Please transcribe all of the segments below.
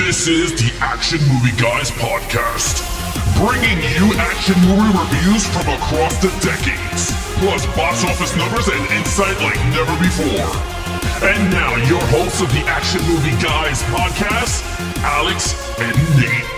This is the Action Movie Guys podcast, bringing you action movie reviews from across the decades, plus box office numbers and insight like never before. And now, your hosts of the Action Movie Guys podcast, Alex and Nate.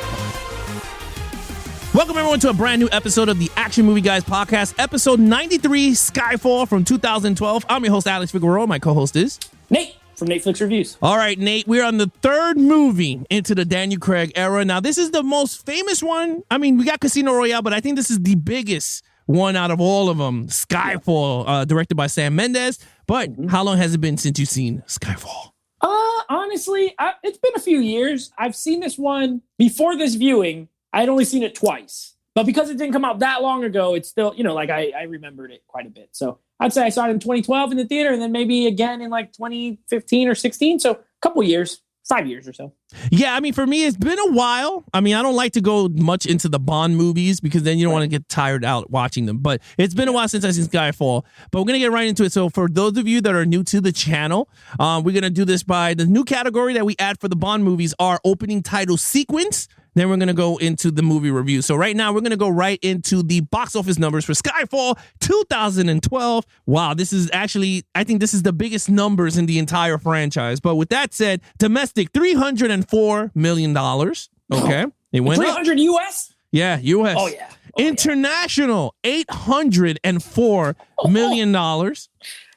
Welcome everyone to a brand new episode of the Action Movie Guys podcast, episode 93, Skyfall from 2012. I'm your host, Alex Figueroa. My co-host is Nate from Netflix Reviews. All right, Nate, we're on the third movie into the Daniel Craig era. Now, this is the most famous one. I mean, we got Casino Royale, but I think this is the biggest one out of all of them. Skyfall, directed by Sam Mendes. But how long has it been since you've seen Skyfall? Honestly, it's been a few years. I've seen this one before this viewing. I'd only seen it twice. But because it didn't come out that long ago, it's still, I remembered it quite a bit. So I'd say I saw it in 2012 in the theater and then maybe again in like 2015 or 16. So a couple years, 5 years or so. Yeah, I mean, for me, it's been a while. I mean, I don't like to go much into the Bond movies because then you don't want to get tired out watching them. But it's been a while since I've seen Skyfall. But we're going to get right into it. So for those of you that are new to the channel, we're going to do this by the new category that we add for the Bond movies are opening title sequence. Then we're going to go into the movie review. So right now, we're going to go right into the box office numbers for Skyfall 2012. Wow, this is actually, I think this is the biggest numbers in the entire franchise. But with that said, domestic, $304 million. Okay. It went 300 US? Yeah, US. Oh, yeah. International, $804 million.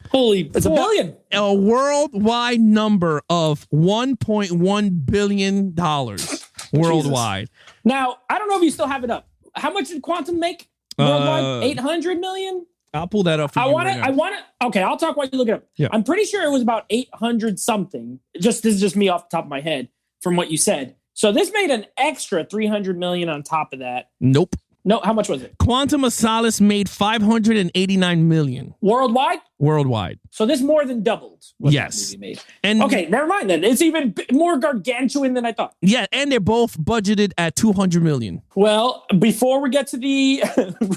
Holy, it's a billion. A worldwide number of $1.1 billion. Worldwide. Jesus. Now, I don't know if you still have it up. How much did Quantum make worldwide? 800 million? I'll pull that up for you. I want it. Okay, I'll talk while you look it up. Yeah. I'm pretty sure it was about 800 something. This is just me off the top of my head from what you said. So this made an extra 300 million on top of that. Nope. No, how much was it? Quantum of Solace made 589 million. Worldwide? Worldwide. So this more than doubled what yes. the movie made. And okay, never mind then. It's even more gargantuan than I thought. Yeah, and they're both budgeted at 200 million. Well, before we get to the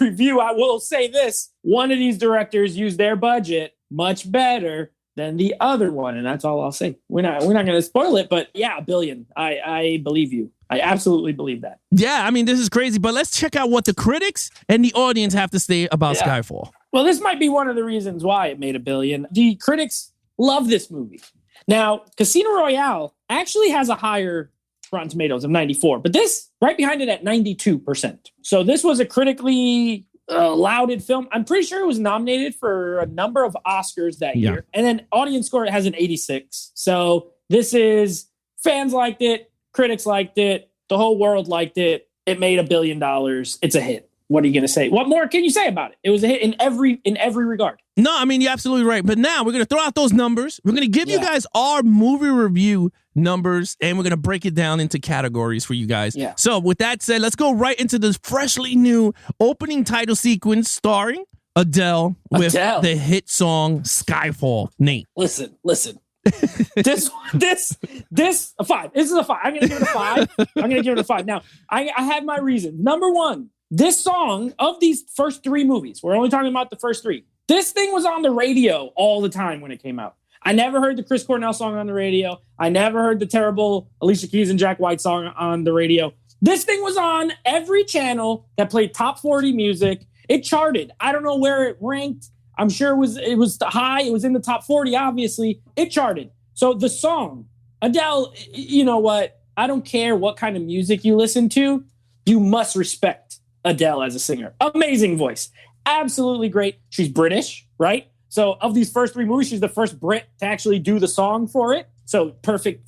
review, I will say this. One of these directors used their budget much better than the other one, and that's all I'll say. We're not going to spoil it, but yeah, $1 billion. I believe you. I absolutely believe that. Yeah, I mean, this is crazy, but let's check out what the critics and the audience have to say about Skyfall. Well, this might be one of the reasons why it made $1 billion. The critics love this movie. Now, Casino Royale actually has a higher Rotten Tomatoes of 94, but this right behind it at 92%. So this was a critically lauded film. I'm pretty sure it was nominated for a number of Oscars that year. And then audience score, it has an 86. So this is, fans liked it. Critics liked it. The whole world liked it. It made $1 billion. It's a hit. What are you going to say? What more can you say about it? It was a hit in every regard. No, I mean, you're absolutely right. But now we're going to throw out those numbers. We're going to give you guys our movie review numbers, and we're going to break it down into categories for you guys. Yeah. So with that said, let's go right into this freshly new opening title sequence starring Adele with the hit song Skyfall. Nate. Listen. this a 5. This is a 5. I'm gonna give it a 5. Now, I have my reason. Number one, this song of these first 3 movies, we're only talking about the first 3. This thing was on the radio all the time when it came out. I never heard the Chris Cornell song on the radio. I never heard the terrible Alicia Keys and Jack White song on the radio. This thing was on every channel that played top 40 music. It charted. I don't know where it ranked. I'm sure it was high. It was in the top 40, obviously. It charted. So the song, Adele, you know what? I don't care what kind of music you listen to. You must respect Adele as a singer. Amazing voice. Absolutely great. She's British, right? So of these first 3 movies, she's the first Brit to actually do the song for it. So perfect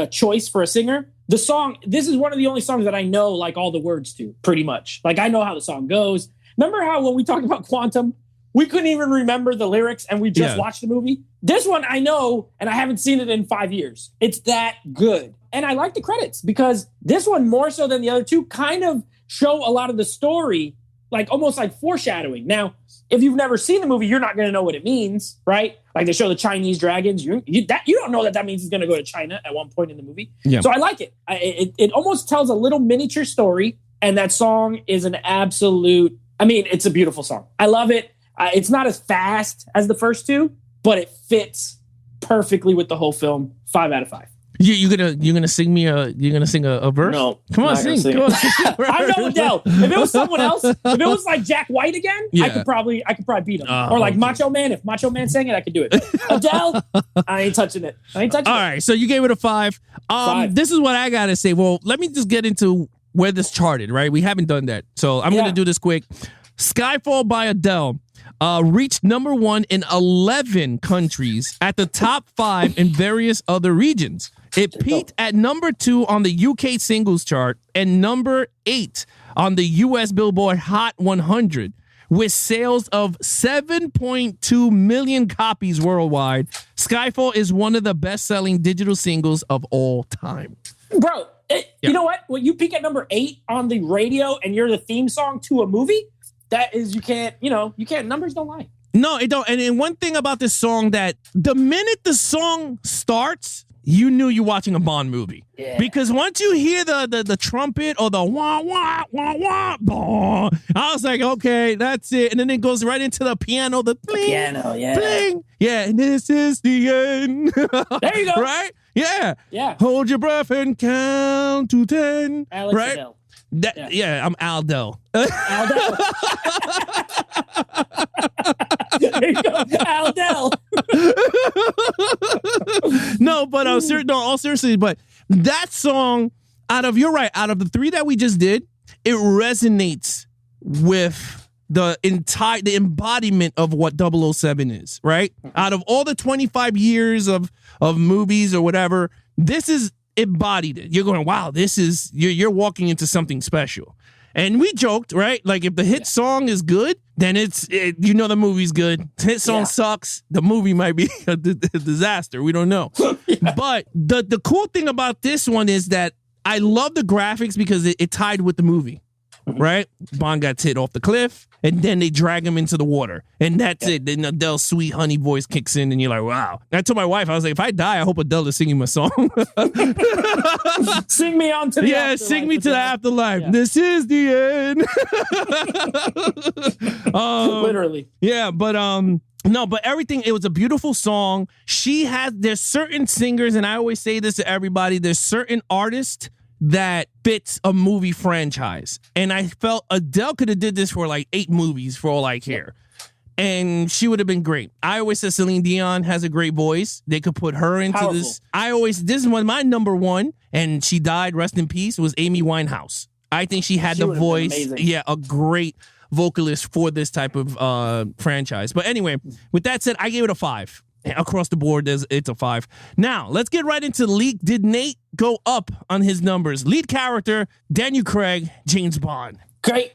choice for a singer. The song, this is one of the only songs that I know like all the words to, pretty much. Like I know how the song goes. Remember how when we talked about Quantum, we couldn't even remember the lyrics and we just watched the movie? This one I know, and I haven't seen it in 5 years. It's that good. And I like the credits because this one, more so than the other 2, kind of show a lot of the story, like almost like foreshadowing. Now, if you've never seen the movie, you're not going to know what it means, right? Like they show the Chinese dragons. You don't know that means he's going to go to China at one point in the movie. Yeah. So I like it. It almost tells a little miniature story. And that song is an absolute, I mean, it's a beautiful song. I love it. It's not as fast as the first 2, but it fits perfectly with the whole film. 5 out of 5. You're gonna sing me a verse? No. Come on, sing. Come on, sing. I know Adele. If it was someone else, if it was like Jack White again, Yeah. I could probably beat him. Or like okay. Macho Man. If Macho Man sang it, I could do it. Adele, I ain't touching it. All right, so you gave it a 5. 5. This is what I gotta say. Well, let me just get into where this charted, right? We haven't done that. So I'm gonna do this quick. Skyfall by Adele reached number 1 in 11 countries, at the top 5 in various other regions. It peaked at number 2 on the UK singles chart and number 8 on the US Billboard Hot 100, with sales of 7.2 million copies worldwide. Skyfall is one of the best-selling digital singles of all time. Bro, you know what? When you peak at number 8 on the radio and you're the theme song to a movie, that is, you can't, numbers don't lie. No, it don't. And one thing about this song, that the minute the song starts, you knew you're watching a Bond movie. Yeah. Because once you hear the trumpet or the wah, wah, wah, wah, bah, I was like, okay, that's it. And then it goes right into the piano, the bling, bling. Yeah, and this is the end. There you go. Right? Yeah. Yeah. Hold your breath and count to 10. Alex right? Adele. Yeah, I'm Aldel. Aldel. There you go. Aldel. No, but all seriously, but that song, out of the 3 that we just did, it resonates with the embodiment of what 007 is, right? Out of all the 25 years of movies or whatever, this is embodied it. You're going, wow, this is, you're walking into something special. And we joked, right? Like, if the hit song is good, then the movie's good. Hit song sucks, the movie might be a disaster. We don't know. But the cool thing about this one is that I love the graphics because it tied with the movie, right? Bond got hit off the cliff, and then they drag him into the water. And that's it. Then Adele's sweet honey voice kicks in, and you're like, wow. And I told my wife, I was like, if I die, I hope Adele is singing my song. Sing me on to the afterlife. Sing me to the afterlife. Yeah. This is the end. Literally. Yeah, but no, but everything, it was a beautiful song. There's certain singers, and I always say this to everybody, there's certain artists that fits a movie franchise. And I felt Adele could have did this for like 8 movies for all I care. And she would have been great. I always said Celine Dion has a great voice. They could put her into Powerful. this. This is one of my number 1, and she died, rest in peace, was Amy Winehouse. I think she had the voice. Yeah, a great vocalist for this type of franchise. But anyway, with that said, I gave it a 5. Across the board, it's a 5. Now, let's get right into leak. Did Nate go up on his numbers? Lead character, Daniel Craig, James Bond. Great.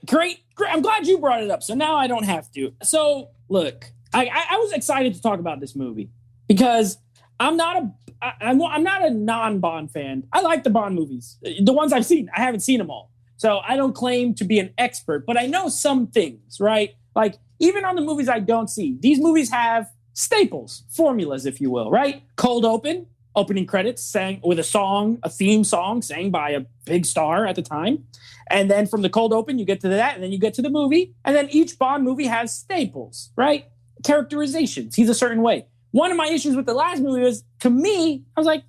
I'm glad you brought it up, so now I don't have to. So, look, I was excited to talk about this movie because I'm not a non-Bond fan. I like the Bond movies. The ones I've seen. I haven't seen them all. So I don't claim to be an expert, but I know some things, right? Like, even on the movies I don't see, these movies have staples, formulas, if you will, right? Cold opening credits sang with a theme song sang by a big star at the time. And then from the cold open, you get to that, and then you get to the movie. And then each Bond movie has staples, right? Characterizations. He's a certain way. One of my issues with the last movie was, to me, I was like,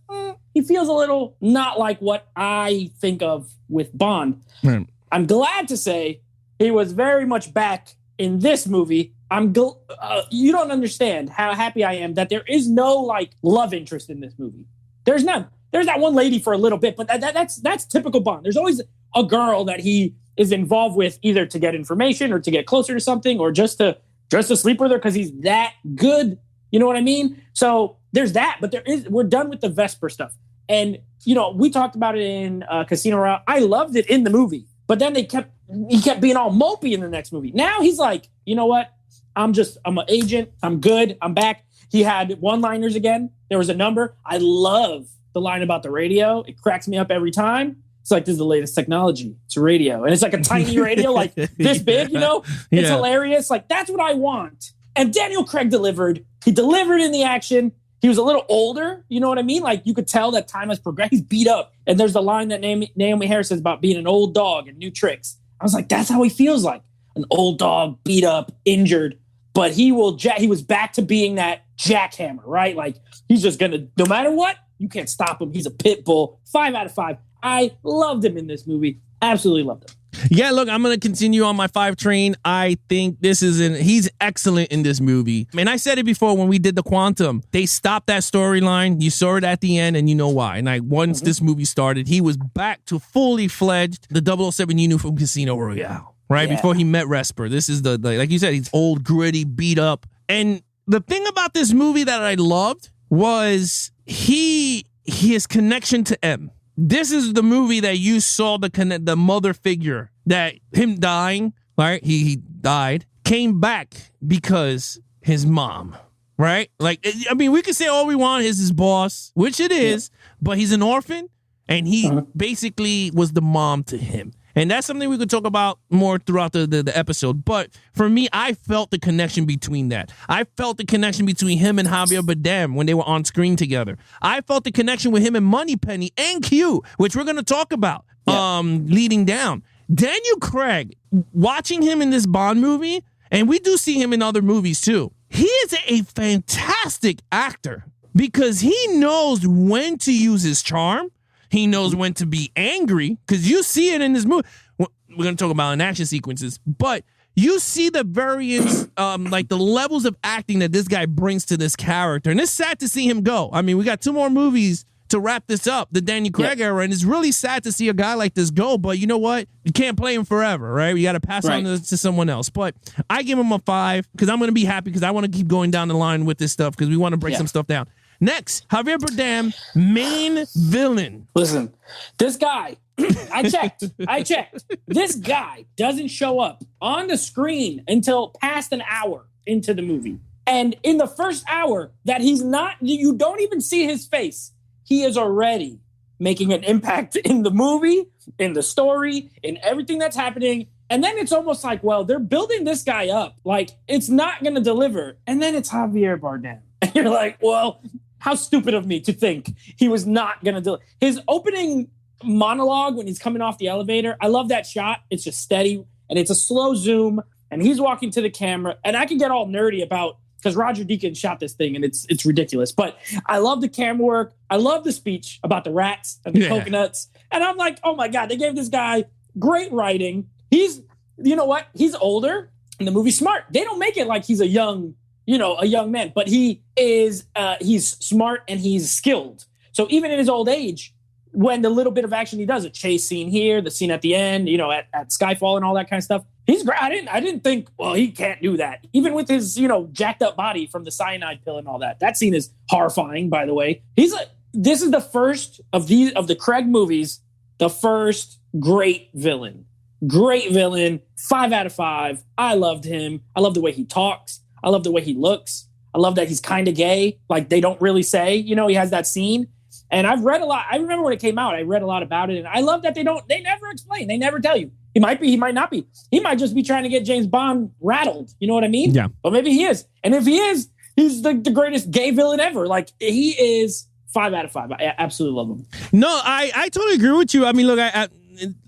he feels a little not like what I think of with Bond. Right. I'm glad to say he was very much back in this movie. You don't understand how happy I am that there is no like love interest in this movie. There's none. There's that one lady for a little bit, but that's typical Bond. There's always a girl that he is involved with, either to get information or to get closer to something, or just to sleep with her because he's that good. You know what I mean? So there's that, but we're done with the Vesper stuff. And we talked about it in Casino Royale. I loved it in the movie, but then he kept being all mopey in the next movie. Now he's like, you know what? I'm an agent. I'm good. I'm back. He had one-liners again. There was a number. I love the line about the radio. It cracks me up every time. It's like, this is the latest technology. It's a radio. And it's like a tiny radio, like this big, It's hilarious. Like, that's what I want. And Daniel Craig delivered. He delivered in the action. He was a little older. You know what I mean? Like, you could tell that time has progressed. He's beat up. And there's the line that Naomi Harris says about being an old dog and new tricks. I was like, that's how he feels like. An old dog, beat up, injured. But he was back to being that jackhammer, right? Like, he's just going to, no matter what, You can't stop him. He's a pit bull. 5 out of 5. I loved him in this movie. Absolutely loved him. Yeah, look, I'm going to continue on my 5 train. I think he's excellent in this movie. And I said it before when we did the Quantum. They stopped that storyline. You saw it at the end, and you know why. And once this movie started, he was back to fully fledged the 007 you knew from Casino Royale, right? Yeah. Before he met Resper. This is the like you said, he's old, gritty, beat up. And the thing about this movie that I loved was his connection to M. This is the movie that you saw the mother figure, that him dying, right? He died, came back because his mom, right? Like, I mean, we could say all we want is his boss, which it is, but he's an orphan, and he basically was the mom to him. And that's something we could talk about more throughout the episode. But for me, I felt the connection between that. I felt the connection between him and Javier Bardem when they were on screen together. I felt the connection with him and Moneypenny and Q, which we're going to talk about leading down. Daniel Craig, watching him in this Bond movie, and we do see him in other movies too, he is a fantastic actor because he knows when to use his charm. He knows when to be angry, because you see it in this movie. We're going to talk about in action sequences, but you see the variance, like the levels of acting that this guy brings to this character. And it's sad to see him go. I mean, we got 2 more movies to wrap this up, the Daniel Craig era, and it's really sad to see a guy like this go, but you know what? You can't play him forever, right? You got to pass on to someone else. But I give him a 5 because I'm going to be happy because I want to keep going down the line with this stuff because we want to break some stuff down. Next, Javier Bardem, main villain. Listen, this guy, I checked. This guy doesn't show up on the screen until past an hour into the movie. And in the first hour that he's not, you don't even see his face. He is already making an impact in the movie, in the story, in everything that's happening. And then it's almost like, well, they're building this guy up. Like, it's not going to deliver. And then it's Javier Bardem. And you're like, well, how stupid of me to think he was not going to do it. His opening monologue when he's coming off the elevator, I love that shot. It's just steady, and it's a slow zoom, and he's walking to the camera. And I can get all nerdy about, because Roger Deakins shot this thing, and it's ridiculous. But I love the camera work. I love the speech about the rats and the coconuts. And I'm like, oh, my God, they gave this guy great writing. He's, you know what? He's older, and the movie's smart. They don't make it like he's a young man, but he is, he's smart and he's skilled. So even in his old age, when the little bit of action he does, a chase scene here, the scene at the end, at Skyfall and all that kind of stuff, he's great. I didn't think, well, he can't do that. Even with his, jacked up body from the cyanide pill and all that. That scene is horrifying, by the way. This is the first of the Craig movies, the first great villain. Great villain, 5 out of 5. I loved him. I love the way he talks. I love the way he looks. I love that he's kind of gay. Like, they don't really say, he has that scene. And I've read a lot. I remember when it came out, I read a lot about it. And I love that they never explain. They never tell you. He might be, he might not be. He might just be trying to get James Bond rattled. You know what I mean? Yeah. But maybe he is. And if he is, he's the greatest gay villain ever. Like, he is 5 out of 5. I absolutely love him. No, I totally agree with you. I mean, look,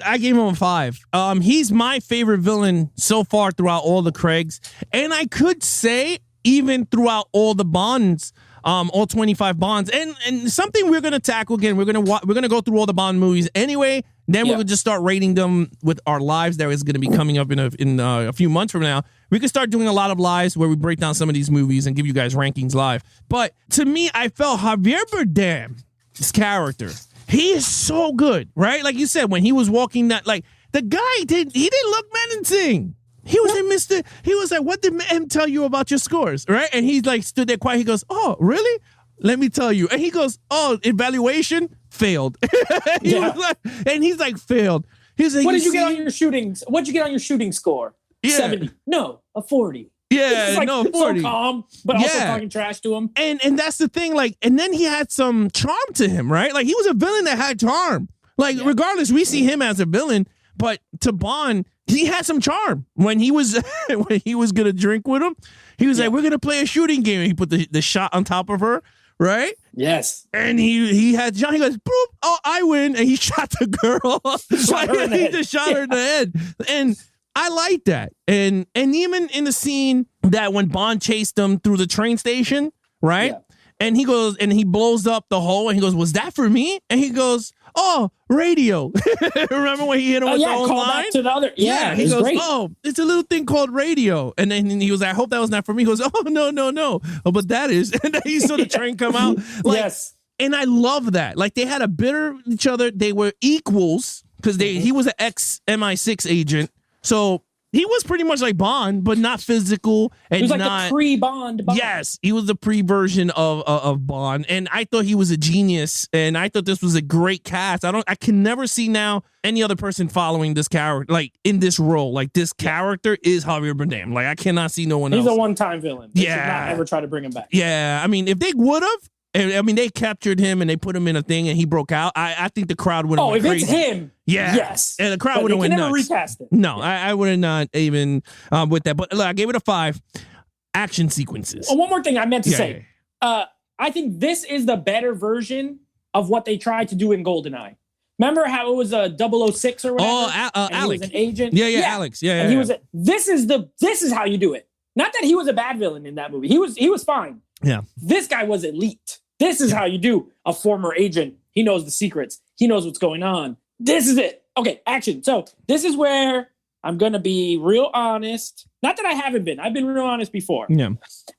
I gave him a 5. He's my favorite villain so far throughout all the Craigs. And I could say even throughout all the Bonds, all 25 Bonds. And something we're going to tackle again, we're going to go through all the Bond movies anyway. Then we'll just start rating them with our lives that is going to be coming up in a few months from now. We could start doing a lot of lives where we break down some of these movies and give you guys rankings live. But to me, I felt Javier Bardem's character, he is so good, right? Like you said, when he was walking that, like, the guy didn't look menacing. He was he was like, what did M tell you about your scores, right? And he's like, stood there quiet. He goes, oh, really? Let me tell you. And he goes, oh, evaluation failed. Was like, and he's like, failed. He's like, what did you get on your shooting? What'd you get on your shooting score? 70. No, a 40. Yeah, like, no, 40. So calm, but also talking trash to him. And that's the thing, like, and then he had some charm to him, right? Like, he was a villain that had charm. Like, regardless, we see him as a villain, but to Bond, he had some charm. When he was gonna drink with him, he was like, we're gonna play a shooting game. And he put the shot on top of her, right? Yes. And he had John, he goes, boop, oh, I win. And he shot the girl. He just shot her in the head. And I like that. And even in the scene that when Bond chased him through the train station, right? Yeah. And he goes, and he blows up the hole, and he goes, "Was that for me?" And he goes, "Oh, radio." Remember when he hit him with the whole call line? back to the other. Yeah, he it was goes, great. "Oh, it's a little thing called radio." And then he was like, "I hope that was not for me." He goes, "Oh, no. Oh, but that is." And then he saw the train come out. Like, yes. And I love that. Like, they had a bitter each other. They were equals because he was an ex MI6 agent. So he was pretty much like Bond, but not physical. And He was like not, the pre-Bond Bond. Yes, he was the pre-version of Bond, and I thought he was a genius, and I thought this was a great cast. I can never see now any other person following this character, like in this role. Like, this character is Javier Bardem. Like, I cannot see no one else. He's a one-time villain. They should Yeah. not ever try to bring him back. Yeah, I mean, if they would have, I mean, they captured him and they put him in a thing and he broke out. I think the crowd would have went crazy. If it's him, yes. And the crowd But would have they went can never nuts. recast it. No, I would have not even with that. But look, I gave it a 5. Action sequences. Oh, one more thing I meant to Yeah, say. I think this is the better version of what they tried to do in GoldenEye. Remember how it was a 006 or whatever? Oh, and he Alex. was an agent. Yeah, Alex. Yeah, And he was. This is how you do it. Not that he was a bad villain in that movie. He was fine. Yeah. This guy was elite. This is how you do a former agent. He knows the secrets. He knows what's going on. This is it. Okay, action. So this is where I'm going to be real honest. Not that I haven't been. I've been real honest before. Yeah.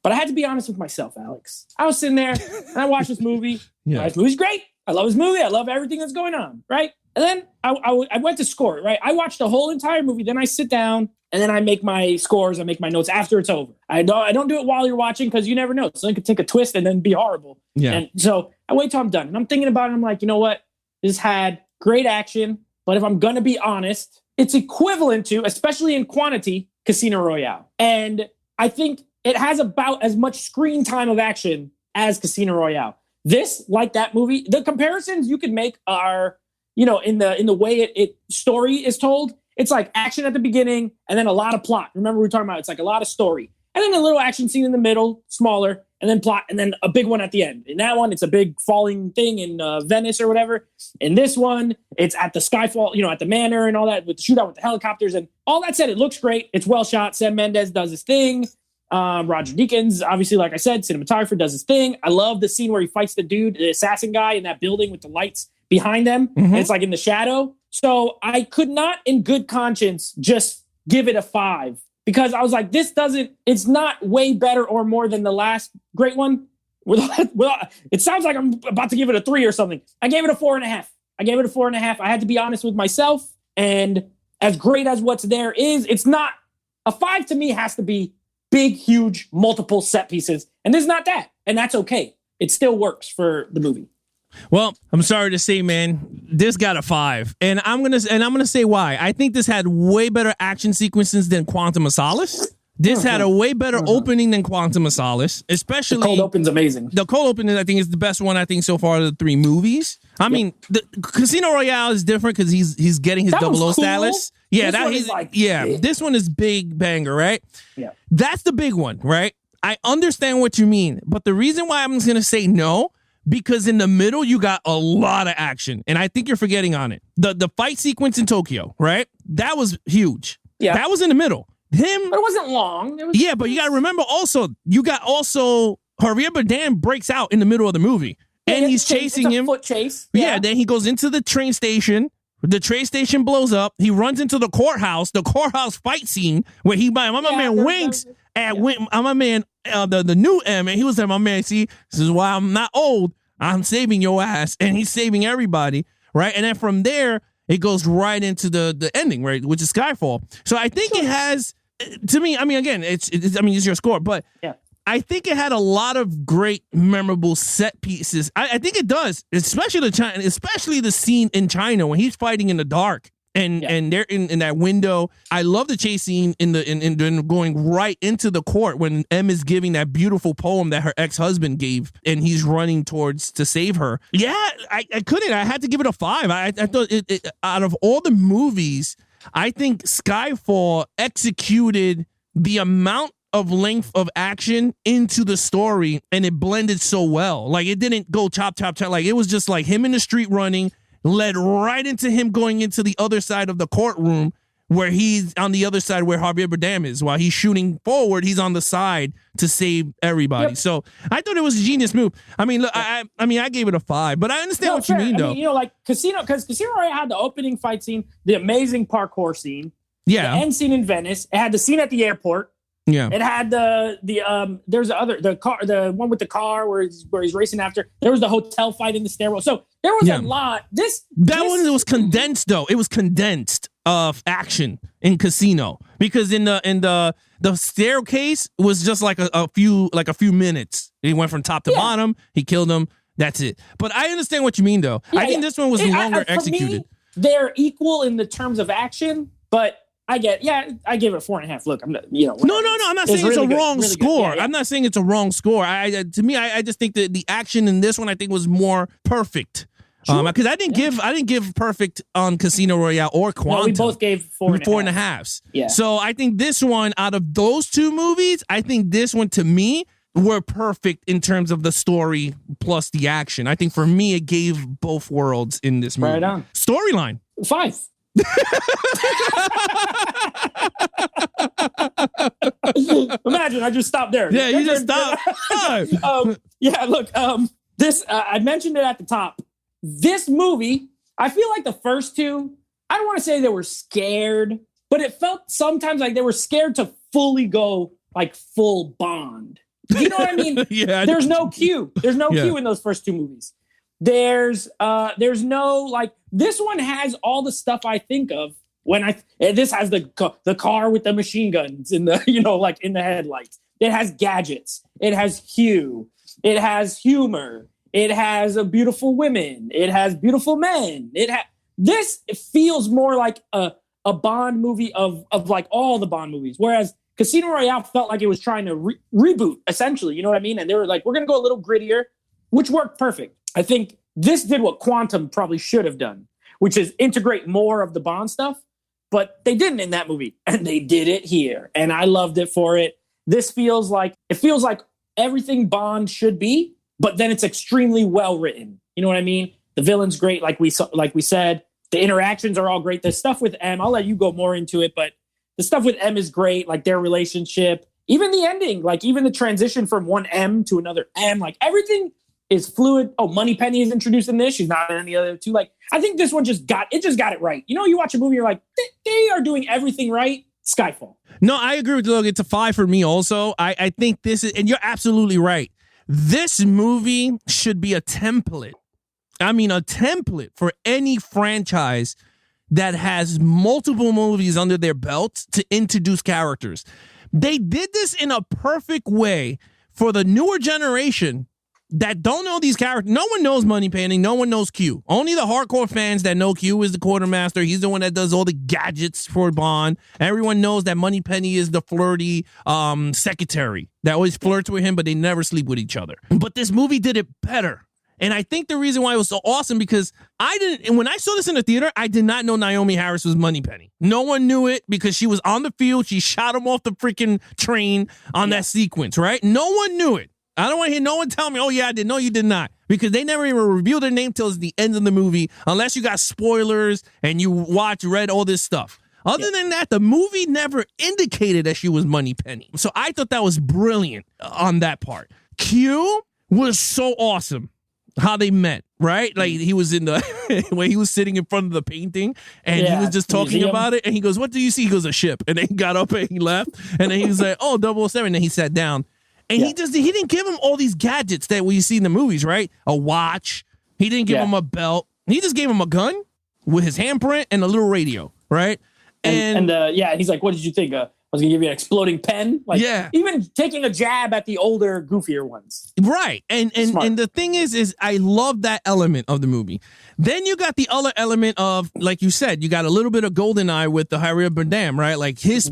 But I had to be honest with myself, Alex. I was sitting there and I watched this movie. Yeah. This movie's great. I love this movie. I love everything that's going on, right? And then I went to score it, right? I watched the whole entire movie. Then I sit down and then I make my scores. I make my notes after it's over. I don't do it while you're watching because you never know. So it could take a twist and then be horrible. Yeah. And so I wait till I'm done. And I'm thinking about it. I'm like, you know what? This had great action. But if I'm going to be honest, it's equivalent to, especially in quantity, Casino Royale. And I think it has about as much screen time of action as Casino Royale. This, like that movie, the comparisons you can make are, in the way it story is told. It's like action at the beginning and then a lot of plot. Remember we were talking about it's like a lot of story. And then a little action scene in the middle, smaller, and then plot, and then a big one at the end. In that one, it's a big falling thing in Venice or whatever. In this one, it's at the Skyfall, at the manor and all that, with the shootout with the helicopters. And all that said, it looks great. It's well shot. Sam Mendes does his thing. Roger Deakins, obviously, like I said, cinematographer, does his thing. I love the scene where he fights the assassin guy in that building with the lights behind them. Mm-hmm. It's like in the shadow. So I could not in good conscience just give it a 5 because I was like, it's not way better or more than the last great one. It sounds like I'm about to give it a 3 or something. I gave it a 4.5. I had to be honest with myself. And as great as what's there is, it's not a 5 to me has to be big, huge, multiple set pieces. And this is not that. And that's okay. It still works for the movie. Well, I'm sorry to say, man, this got a 5, and I'm gonna say why. I think this had way better action sequences than Quantum of Solace. This had a way better opening than Quantum of Solace, especially the cold open's amazing. The cold opening, I think, is the best one. I think so far of the 3 movies. I mean, the Casino Royale is different because he's getting his That was 00 cool. status. Yeah, This one is like big. This one is big banger, right? Yeah, that's the big one, right? I understand what you mean, but the reason why I'm just gonna say no. Because in the middle, you got a lot of action. And I think you're forgetting on it. The fight sequence in Tokyo, right? That was huge. Yeah. That was in the middle. But it wasn't long. But you got to remember also, Javier Bardem breaks out in the middle of the movie. And he's chasing him. Foot chase. Yeah, then he goes into the train station. The train station blows up. He runs into the courthouse fight scene where my man winks at my man, the new M, and he was like, my man, see, this is why I'm not old. I'm saving your ass, and he's saving everybody, right? And then from there, it goes right into the ending, right, which is Skyfall. So I think it has, to me, I mean, again, it's your score, but yeah. I think it had a lot of great, memorable set pieces. I think it does, especially the scene in China when he's fighting in the dark and they're in that window. I love the chase scene in going right into the court when M is giving that beautiful poem that her ex-husband gave, and he's running towards to save her. Yeah, I couldn't. I had to give it a 5. I thought it out of all the movies, I think Skyfall executed the amount of length of action into the story, and it blended so well. Like, it didn't go chop. Like, it was just like him in the street running, led right into him going into the other side of the courtroom where he's on the other side where Javier Bardem is. While he's shooting forward, he's on the side to save everybody. Yep. So I thought it was a genius move. I mean, look, I gave it a 5, but I understand what you mean, though. You know, like Casino Royale had the opening fight scene, the amazing parkour scene, the end scene in Venice. It had the scene at the airport. Yeah. It had there's the one with the car where he's racing after. There was the hotel fight in the stairwell. So there was a lot. That one was condensed, though. It was condensed of action in Casino, because in the staircase was just like a few minutes. He went from top to bottom. He killed him. That's it. But I understand what you mean, though. I think this one was longer executed. Me, they're equal in the terms of action, but I give it a 4.5. Look, I'm not, No. I'm not saying it's a wrong score. Yeah. I'm not saying it's a wrong score. To me, I just think that the action in this one, I think, was more perfect. Because I didn't give perfect on Casino Royale or Quantum. No, we both gave 4.5. Yeah. So I think this one, out of those two movies, I think this one, to me, were perfect in terms of the story plus the action. I think for me, it gave both worlds in this movie. Right on. Storyline. 5. Imagine I just stopped there. Yeah, you just stopped. Look, this I mentioned it at the top. This movie, I feel like the first two, I don't want to say they were scared, but it felt sometimes like they were scared to fully go like full Bond. You know what I mean? There's no Q. There's no Q in those first two movies. There's no, like, this one has all the stuff I think of when this has the car with the machine guns in the, like in the headlights. It has gadgets. It has hue. It has humor. It has beautiful women. It has beautiful men. It feels more like a Bond movie of like all the Bond movies. Whereas Casino Royale felt like it was trying to reboot, essentially. You know what I mean? And they were like, we're going to go a little grittier, which worked perfect. I think this did what Quantum probably should have done, which is integrate more of the Bond stuff. But they didn't in that movie, and they did it here. And I loved it for it. This feels like everything Bond should be, but then it's extremely well written. You know what I mean? The villain's great, like we said. The interactions are all great. The stuff with M, I'll let you go more into it, but the stuff with M is great, like their relationship. Even the ending, like even the transition from one M to another M, like everything is fluid. Oh, Moneypenny is introduced in this. She's not in any other two. Like, I think this one just got it right. You watch a movie, you're like, they are doing everything right. Skyfall. No, I agree with you. Look, it's a 5 for me also. I think this is, and you're absolutely right. This movie should be a template. I mean, a template for any franchise that has multiple movies under their belt to introduce characters. They did this in a perfect way for the newer generation that don't know these characters. No one knows Moneypenny. No one knows Q. Only the hardcore fans that know Q is the quartermaster. He's the one that does all the gadgets for Bond. Everyone knows that Moneypenny is the flirty secretary that always flirts with him, but they never sleep with each other. But this movie did it better. And I think the reason why it was so awesome, because when I saw this in the theater, I did not know Naomi Harris was Moneypenny. No one knew it because she was on the field. She shot him off the freaking train on that sequence, right? No one knew it. I don't want to hear no one tell me, oh, yeah, I did. No, you did not. Because they never even revealed their name till the end of the movie, unless you got spoilers and you read all this stuff. Other than that, the movie never indicated that she was Moneypenny. So I thought that was brilliant on that part. Q was so awesome. How they met, right? Like he was when he was sitting in front of the painting and he was just talking about it. And he goes, what do you see? He goes, a ship. And then he got up and he left. And then he was like, oh, 007. And then he sat down. And he didn't give him all these gadgets that we see in the movies, right? A watch. He didn't give him a belt. He just gave him a gun with his handprint and a little radio, right? And he's like, what did you think? I was going to give you an exploding pen. Like, even taking a jab at the older, goofier ones. Right. And the thing is I love that element of the movie. Then you got the other element of, like you said, you got a little bit of GoldenEye with the Javier Bardem, right? Like his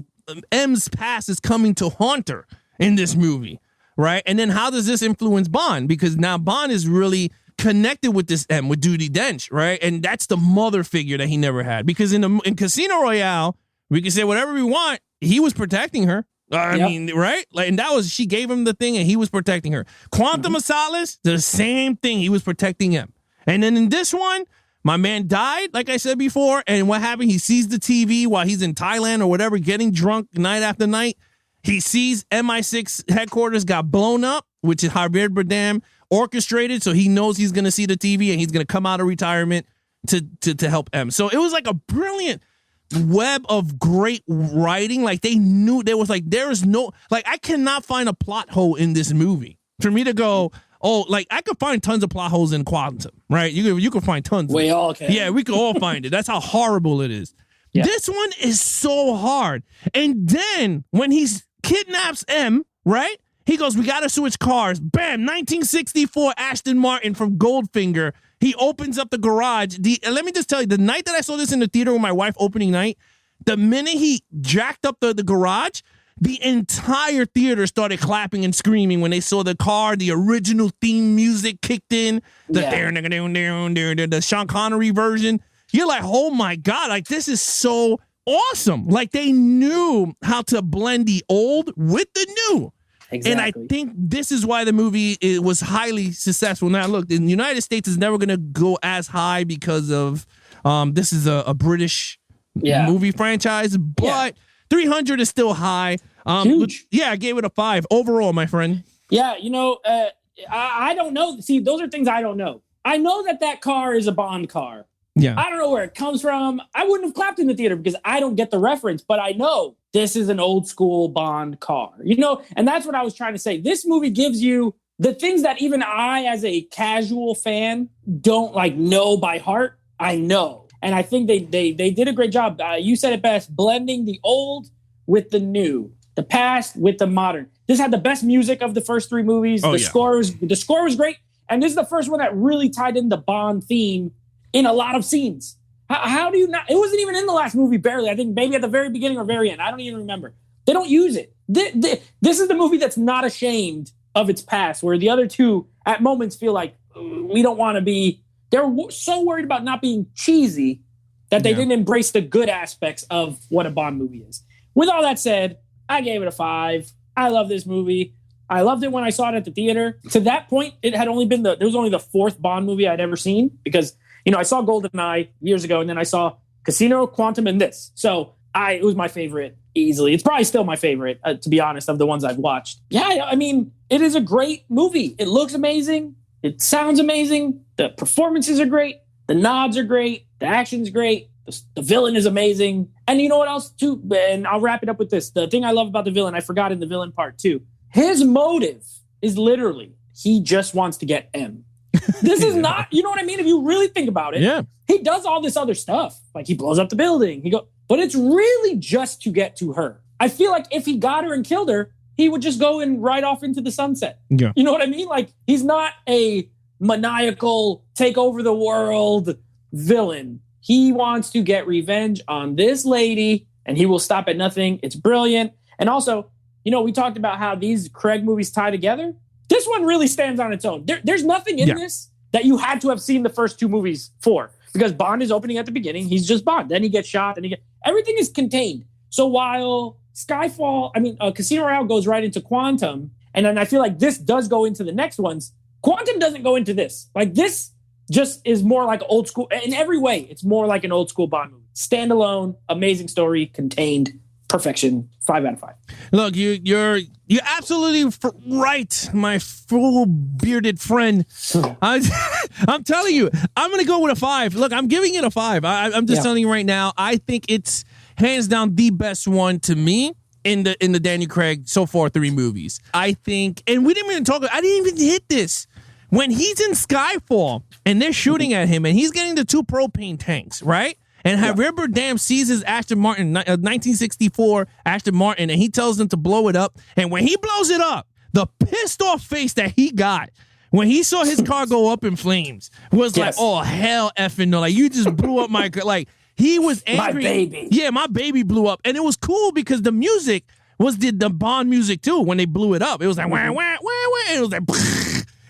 M's past is coming to haunt her in this movie, right? And then how does this influence Bond? Because now Bond is really connected with this M, with Judi Dench, right? And that's the mother figure that he never had. Because in Casino Royale, we can say whatever we want, he was protecting her. I mean, right? Like, and she gave him the thing and he was protecting her. Quantum of Solace, the same thing. He was protecting him. And then in this one, My man died, like I said before, and what happened? He sees the TV while he's in Thailand or whatever, getting drunk night after night. He sees MI6 headquarters got blown up, which is Javier Bardem orchestrated, so he knows he's going to see the TV and he's going to come out of retirement to help M. So it was like a brilliant web of great writing. Like they knew there was like, there is no, like I cannot find a plot hole in this movie for me to go, oh, like I could find tons of plot holes in Quantum, right? You can find tons. We all can. Yeah, we could all find it. That's how horrible it is. Yeah. This one is so hard. And then when he kidnaps M, right? He goes, we got to switch cars. Bam, 1964 Aston Martin from Goldfinger. He opens up the garage. And let me just tell you, the night that I saw this in the theater with my wife opening night, the minute he jacked up the garage, the entire theater started clapping and screaming when they saw the car. The original theme music kicked in. The Sean Connery version. You're like, oh my God, like this is so awesome. Like they knew how to blend the old with the new. Exactly. And I think this is why the movie was highly successful. Now, look, in the United States is never going to go as high because of this is a British movie franchise, but 300 is still high. Huge. Yeah, I gave it a 5 overall, my friend. Yeah, you know, I don't know. See, those are things I don't know. I know that car is a Bond car. Yeah. I don't know where it comes from. I wouldn't have clapped in the theater because I don't get the reference, but I know this is an old school Bond car, you know? And that's what I was trying to say. This movie gives you the things that even I, as a casual fan, don't like know by heart. I know. And I think they did a great job. You said it best, blending the old with the new, the past with the modern. This had the best music of the first 3 movies. The score was great. And this is the first one that really tied in the Bond theme in a lot of scenes. How do you not? It wasn't even in the last movie, barely. I think maybe at the very beginning or very end. I don't even remember. They don't use it. This is the movie that's not ashamed of its past, where the other two at moments feel like we don't want to be. They're so worried about not being cheesy that they didn't embrace the good aspects of what a Bond movie is. With all that said, I gave it a 5. I love this movie. I loved it when I saw it at the theater. To that point, it had only been there was only the 4th Bond movie I'd ever seen because, you know, I saw GoldenEye years ago and then I saw Casino, Quantum, and this. So it was my favorite easily. It's probably still my favorite, to be honest, of the ones I've watched. Yeah, I mean, it is a great movie. It looks amazing. It sounds amazing. The performances are great. The nods are great. The action's great. The villain is amazing. And you know what else, too? And I'll wrap it up with this. The thing I love about the villain, I forgot in the villain part, too. His motive is literally, he just wants to get M. This is not, you know what I mean? If you really think about it, he does all this other stuff. Like he blows up the building. But it's really just to get to her. I feel like if he got her and killed her, he would just go and ride off into the sunset. Yeah. You know what I mean? Like he's not a maniacal, take over the world villain. He wants to get revenge on this lady and he will stop at nothing. It's brilliant. And also, you know, we talked about how these Craig movies tie together. This one really stands on its own. There's nothing in this that you had to have seen the first 2 movies for, because Bond is opening at the beginning. He's just Bond. Then he gets shot. Everything is contained. So while Casino Royale goes right into Quantum, and then I feel like this does go into the next ones, Quantum doesn't go into this. Like this just is more like old school. In every way, it's more like an old school Bond movie. Standalone, amazing story, contained. Perfection. 5 out of 5. Look, you're absolutely right, my full bearded friend. I'm telling you, I'm gonna go with a 5. Look, I'm giving it a 5. I'm just telling you right now. I think it's hands down the best one to me in the Daniel Craig so far 3 movies. I think, and we didn't even talk. I didn't even hit this when he's in Skyfall and they're shooting at him and he's getting the 2 propane tanks, right? And Javier Bardem sees his Aston Martin, 1964 Aston Martin, and he tells them to blow it up. And when he blows it up, the pissed off face that he got when he saw his car go up in flames was like, oh, hell effing no. Like, you just blew up my car. Like, he was angry. My baby. Yeah, my baby blew up. And it was cool because the music was the Bond music, too, when they blew it up. It was like, wah, wah, wah, wah. It was like,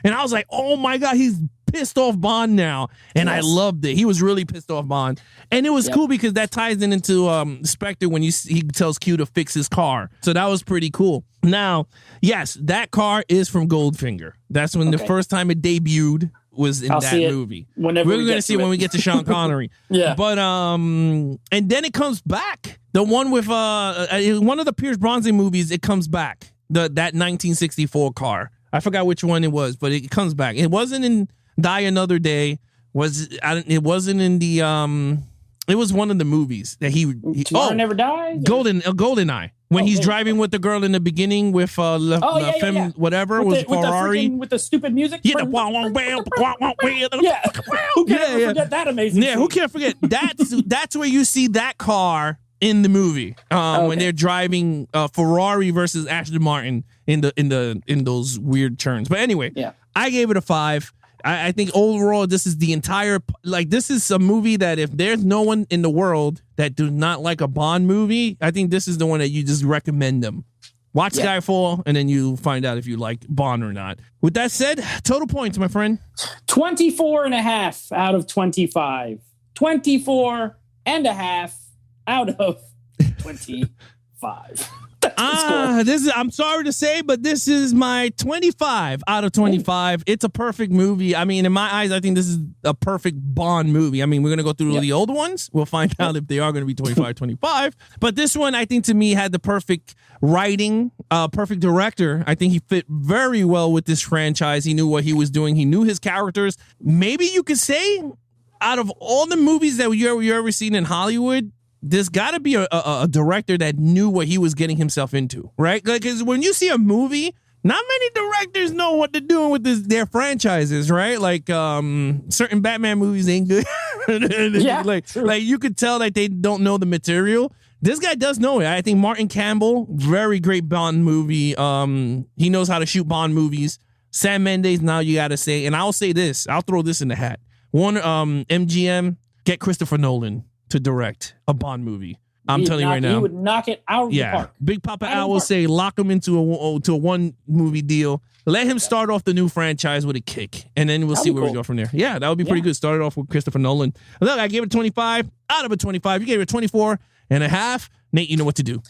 and I was like, oh, my God, he's pissed off Bond now. And I loved it. He was really pissed off Bond. And it was cool because that ties into Spectre when he tells Q to fix his car. So that was pretty cool. Now, yes, that car is from Goldfinger. That's when the first time it debuted was in I'll that see it movie. whenever We're we going get to see to when it. we get to Sean Connery. Yeah. But and then it comes back. The one with one of the Pierce Brosnan movies, it comes back. That 1964 car. I forgot which one it was, but it comes back. It wasn't in Die Another Day. It wasn't in the it was one of the movies that he Tomorrow Never Dies? GoldenEye. When he's driving with the girl in the beginning with whatever with was the, Ferrari. with the stupid music. Yeah, yeah. Who can forget that amazing? Yeah, who can't forget? That's where you see that car in the movie when they're driving Ferrari versus Aston Martin in those weird turns. But anyway, I gave it a 5. I think overall, this is the entire, this is a movie that if there's no one in the world that does not like a Bond movie, I think this is the one that you just recommend them. Watch Skyfall, and then you find out if you like Bond or not. With that said, total points, my friend. 24.5 out of 25. 24.5 out of 25. I'm sorry to say, but this is my 25 out of 25. It's a perfect movie. I mean, in my eyes, I think this is a perfect Bond movie. I mean, we're going to go through the old ones. We'll find out if they are going to be 25. But this one, I think, to me, had the perfect writing, perfect director. I think he fit very well with this franchise. He knew what he was doing. He knew his characters. Maybe you could say, out of all the movies that you ever seen in Hollywood, there's got to be a director that knew what he was getting himself into, right? Because when you see a movie, not many directors know what they're doing with their franchises, right? Like certain Batman movies ain't good. like you could tell that they don't know the material. This guy does know it. I think Martin Campbell, very great Bond movie. He knows how to shoot Bond movies. Sam Mendes, now you got to say, and I'll say this, I'll throw this in the hat. MGM, get Christopher Nolan to direct a Bond movie. I'm telling you right now. He would knock it out of the park. Big Papa Al will say lock him into a one movie deal. Let him start off the new franchise with a kick, and then we'll see where we go from there. Yeah, that would be pretty good. Start it off with Christopher Nolan. Look, I gave it 25 out of a 25. You gave it 24.5. Nate, you know what to do.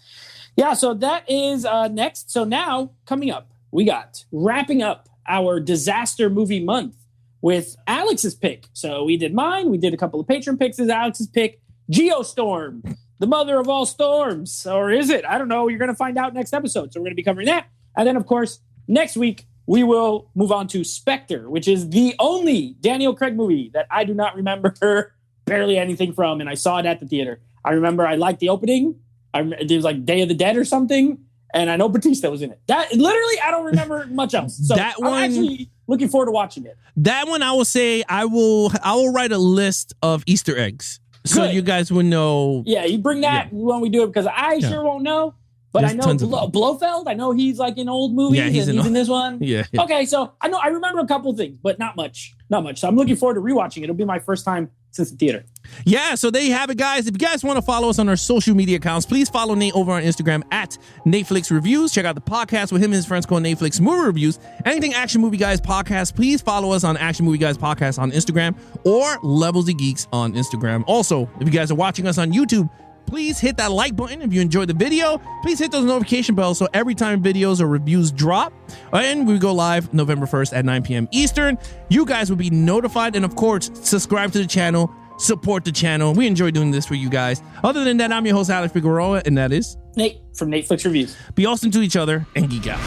Yeah, so that is next. So now, coming up, we got wrapping up our disaster movie month with Alex's pick. So we did mine. We did a couple of patron picks. This is Alex's pick. Geostorm, the mother of all storms. Or is it? I don't know. You're going to find out next episode. So we're going to be covering that. And then, of course, next week, we will move on to Spectre, which is the only Daniel Craig movie that I do not remember barely anything from. And I saw it at the theater. I remember I liked the opening. It was like Day of the Dead or something. And I know Batista was in it. That literally, I don't remember much else. So that one, I'm actually looking forward to watching it. That one, I will say, I will write a list of Easter eggs. So you guys would know. Yeah, you bring that when we do it because I sure won't know. But There's I know Blofeld. I know he's like in old movies. Yeah, he's in this one. Yeah. Okay, so I remember a couple things, but not much. So I'm looking forward to rewatching it. It'll be my first time since the theater. Yeah, so there you have it, guys. If you guys want to follow us on our social media accounts, please follow Nate over on Instagram at Netflix Reviews. Check out the podcast with him and his friends called Netflix Movie Reviews. Anything Action Movie Guys Podcast, please follow us on Action Movie Guys Podcast on Instagram or Levels of Geeks on Instagram. Also, if you guys are watching us on YouTube, please hit that like button if you enjoyed the video. Please hit those notification bells so every time videos or reviews drop. And we go live November 1st at 9 p.m. Eastern. You guys will be notified. And of course, subscribe to the channel. Support the channel. We enjoy doing this for you guys. Other than that, I'm your host, Alex Figueroa, and that is Nate from Netflix Reviews. Be awesome to each other and geek out.